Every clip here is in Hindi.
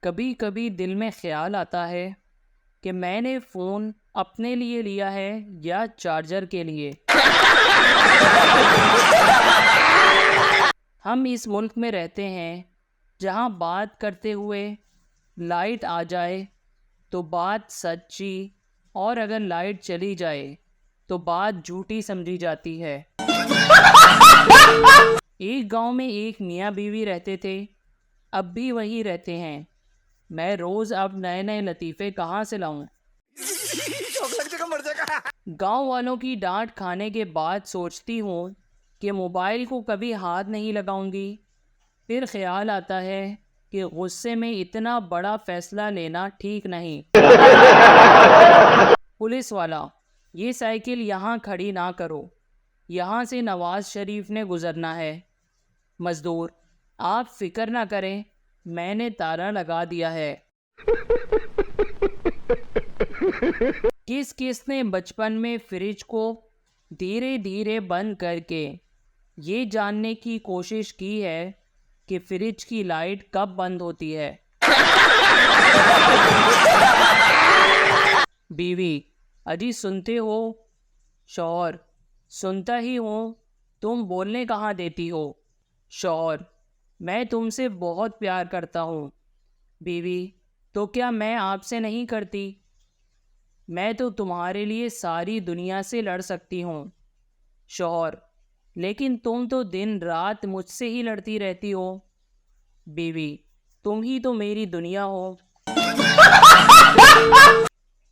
कभी कभी दिल में ख्याल आता है कि मैंने फ़ोन अपने लिए लिया है या चार्जर के लिए। हम इस मुल्क में रहते हैं जहां बात करते हुए लाइट आ जाए तो बात सच्ची, और अगर लाइट चली जाए तो बात झूठी समझी जाती है। एक गांव में एक मियाँ बीवी रहते थे, अब भी वही रहते हैं। मैं रोज़ अब नए नए लतीफ़े कहाँ से लाऊं? गांव वालों की डांट खाने के बाद सोचती हूँ कि मोबाइल को कभी हाथ नहीं लगाऊंगी। फिर ख्याल आता है कि गुस्से में इतना बड़ा फैसला लेना ठीक नहीं। पुलिस वाला, ये साइकिल यहाँ खड़ी ना करो, यहाँ से नवाज शरीफ ने गुजरना है। मज़दूर, आप फिक्र ना करें, मैंने ताला लगा दिया है। किस किस ने बचपन में फ्रिज को धीरे धीरे बंद करके ये जानने की कोशिश की है कि फ्रिज की लाइट कब बंद होती है? बीवी, अजी सुनते हो? शौहर, सुनता ही हूँ, तुम बोलने कहाँ देती हो? शौहर, मैं तुमसे बहुत प्यार करता हूँ। बीवी, तो क्या मैं आपसे नहीं करती? मैं तो तुम्हारे लिए सारी दुनिया से लड़ सकती हूँ। शौहर, लेकिन तुम तो दिन रात मुझसे ही लड़ती रहती हो। बीवी, तुम ही तो मेरी दुनिया हो।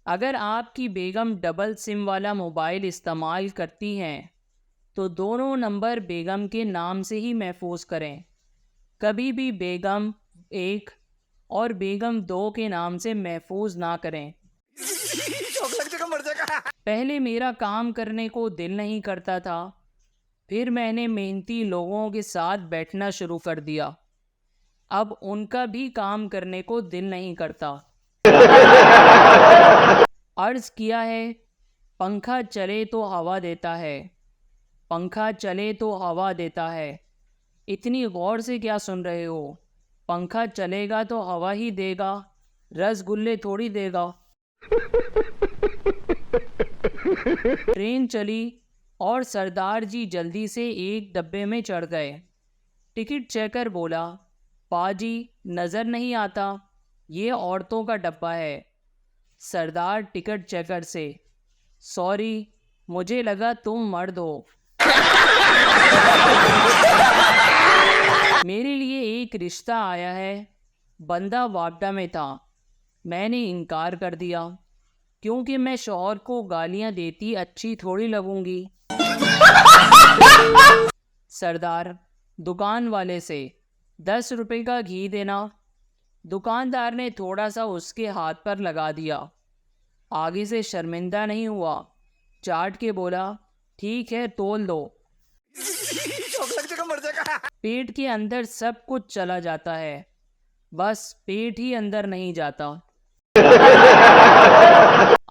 अगर आपकी बेगम डबल सिम वाला मोबाइल इस्तेमाल करती हैं तो दोनों नंबर बेगम के नाम से ही महफूज करें। कभी भी बेगम 1 और बेगम 2 के नाम से महफूज ना करें। पहले मेरा काम करने को दिल नहीं करता था, फिर मैंने मेहनती लोगों के साथ बैठना शुरू कर दिया। अब उनका भी काम करने को दिल नहीं करता। अर्ज किया है, पंखा चले तो हवा देता है, पंखा चले तो हवा देता है। इतनी गौर से क्या सुन रहे हो? पंखा चलेगा तो हवा ही देगा, रसगुल्ले थोड़ी देगा। ट्रेन चली और सरदार जी जल्दी से एक डब्बे में चढ़ गए। टिकट चेकर बोला, पाजी नज़र नहीं आता, ये औरतों का डब्बा है। सरदार टिकट चेकर से, सॉरी, मुझे लगा तुम मर्द हो। मेरे लिए एक रिश्ता आया है, बंदा वापडा में था। मैंने इनकार कर दिया क्योंकि मैं शौहर को गालियां देती अच्छी थोड़ी लगूंगी। सरदार, दुकान वाले से 10 रुपए का घी देना। दुकानदार ने थोड़ा सा उसके हाथ पर लगा दिया। आगे से शर्मिंदा नहीं हुआ, चाट के बोला, ठीक है तोल दो। पेट के अंदर सब कुछ चला जाता है, बस पेट ही अंदर नहीं जाता।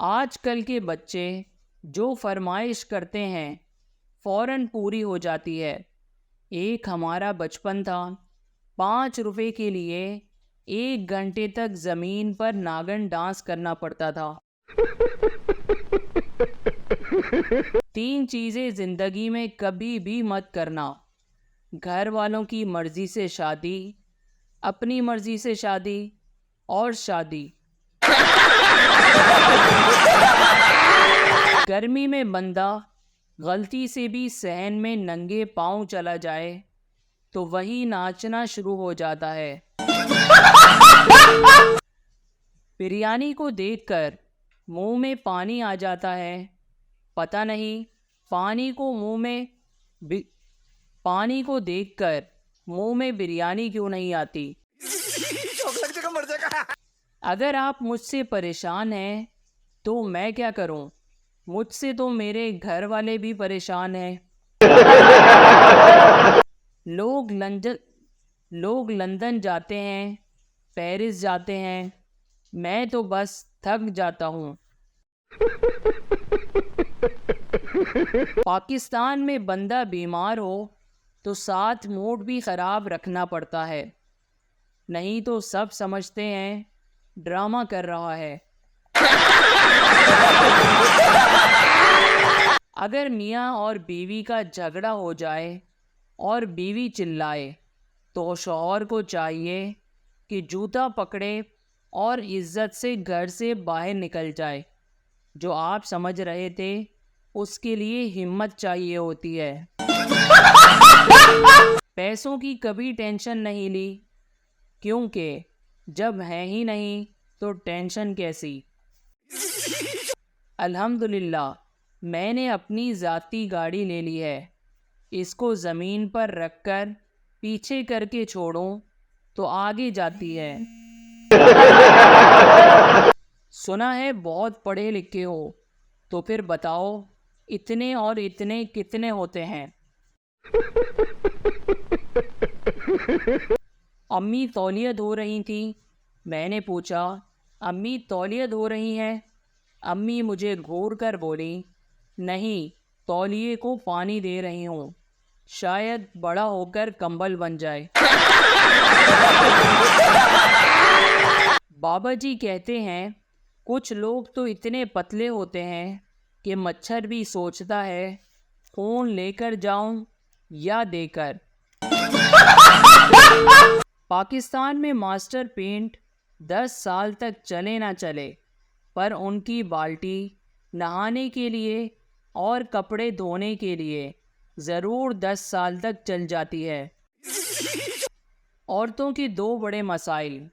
आजकल के बच्चे जो फरमाइश करते हैं फौरन पूरी हो जाती है। एक हमारा बचपन था, 5 रुपए के लिए 1 घंटे तक ज़मीन पर नागन डांस करना पड़ता था। 3 चीज़ें ज़िंदगी में कभी भी मत करना: घर वालों की मर्ज़ी से शादी, अपनी मर्ज़ी से शादी, और शादी। गर्मी में बंदा गलती से भी सहन में नंगे पांव चला जाए तो वही नाचना शुरू हो जाता है। बिरयानी को देखकर मुंह में पानी आ जाता है। पता नहीं पानी को देखकर मुंह में बिरयानी क्यों नहीं आती। अगर आप मुझसे परेशान हैं तो मैं क्या करूं? मुझसे तो मेरे घर वाले भी परेशान हैं। लोग लंदन जाते हैं, पेरिस जाते हैं, मैं तो बस थक जाता हूँ। पाकिस्तान में बंदा बीमार हो तो साथ मूड भी ख़राब रखना पड़ता है। नहीं तो सब समझते हैं ड्रामा कर रहा है। अगर मियाँ और बीवी का झगड़ा हो जाए और बीवी चिल्लाए तो शौहर को चाहिए कि जूता पकड़े और इज्जत से घर से बाहर निकल जाए। जो आप समझ रहे थे उसके लिए हिम्मत चाहिए होती है। पैसों की कभी टेंशन नहीं ली, क्योंकि जब है ही नहीं तो टेंशन कैसी। अल्हम्दुलिल्लाह मैंने अपनी ज़ाती गाड़ी ले ली है। इसको ज़मीन पर रखकर पीछे करके छोड़ूं तो आगे जाती है। सुना है बहुत पढ़े लिखे हो, तो फिर बताओ इतने और इतने कितने होते हैं। अम्मी तौलिया धो रही थी। मैंने पूछा, अम्मी तौलिया धो रही हैं? अम्मी मुझे घूर कर बोली, नहीं, तौलिए को पानी दे रही हूँ, शायद बड़ा होकर कंबल बन जाए। बाबा जी कहते हैं कुछ लोग तो इतने पतले होते हैं कि मच्छर भी सोचता है खून लेकर जाऊं या देकर। पाकिस्तान में मास्टर पेंट 10 साल तक चले ना चले, पर उनकी बाल्टी नहाने के लिए और कपड़े धोने के लिए ज़रूर 10 साल तक चल जाती है। औरतों के 2 बड़े मसाइल।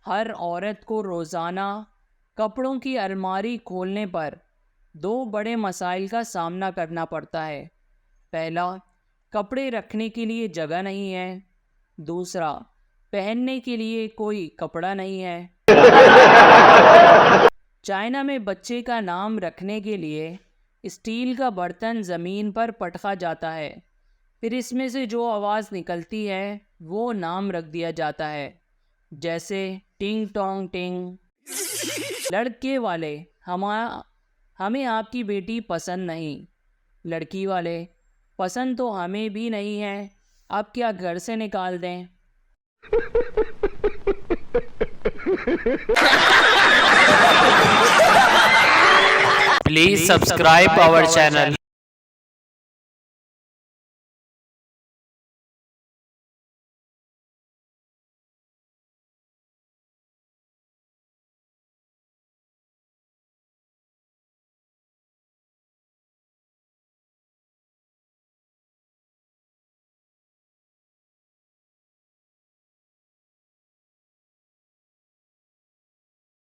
हर औरत को रोज़ाना कपड़ों की अलमारी खोलने पर 2 बड़े मसाइल का सामना करना पड़ता है। पहला, कपड़े रखने के लिए जगह नहीं है। दूसरा, पहनने के लिए कोई कपड़ा नहीं है। चाइना में बच्चे का नाम रखने के लिए स्टील का बर्तन ज़मीन पर पटका जाता है, फिर इसमें से जो आवाज़ निकलती है वो नाम रख दिया जाता है, जैसे टिंग टोंग टिंग। लड़के वाले, हमें आपकी बेटी पसंद नहीं। लड़की वाले, पसंद तो हमें भी नहीं है, अब क्या घर से निकाल दें। Please subscribe our channel.